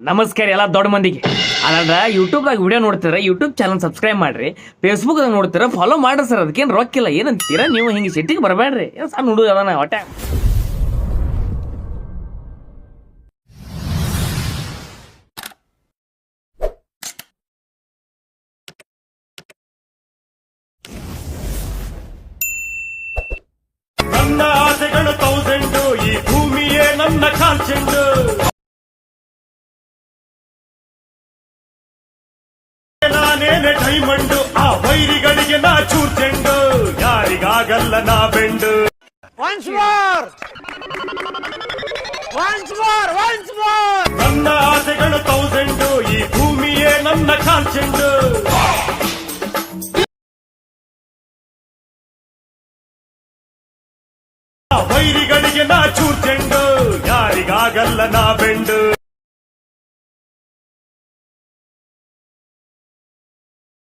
ನಮಸ್ಕಾರ ಎಲ್ಲ ದೊಡ್ಡ ಮಂದಿಗೆ. ಅದ ಯೂಟ್ಯೂಬ್ದಾಗ ವಿಡಿಯೋ ನೋಡ್ತೀರ, ಯೂಟ್ಯೂಬ್ ಚಾನಲ್ ಸಬ್ಸ್ಕ್ರೈಬ್ ಮಾಡ್ರಿ. ಫೇಸ್ಬುಕ್ ನೋಡ್ತೀರ, ಫಾಲೋ ಮಾಡ್ರಿ ಸರ್. ಅದಕ್ಕೇನು ರೊಕ್ಕಿಲ್ಲ, ಏನಂತೀರ ನೀವು? ಹಿಂಗೆ ಸಿಟ್ಟಿಗೆ ಬರಬೇಡ್ರಿ. ಏನು ಸಣ್ಣ ಹುಡುಗ ಅದಾನ ಹೊಟ್ಟೆ. ನನ್ನ ಆಸೆಗಳು 1000, ಈ ಭೂಮಿಯೇ ನನ್ನ ಕಾಲ್ಚೆಂಡು. ನಾನೇನೆ ಡೈಮಂಡು, ಆ ವೈರಿಗಳಿಗೆ ನಾ ಚೂರ್ ಚೆಂಡು. ಯಾರಿಗಾಗಲ್ಲ ನಾ ಬೆಂಡು. ನನ್ನ ಆಸೆಗಳು 1000, ಈ ಭೂಮಿಯೇ ನನ್ನ ಕಾಲ್ಚೆಂಡು.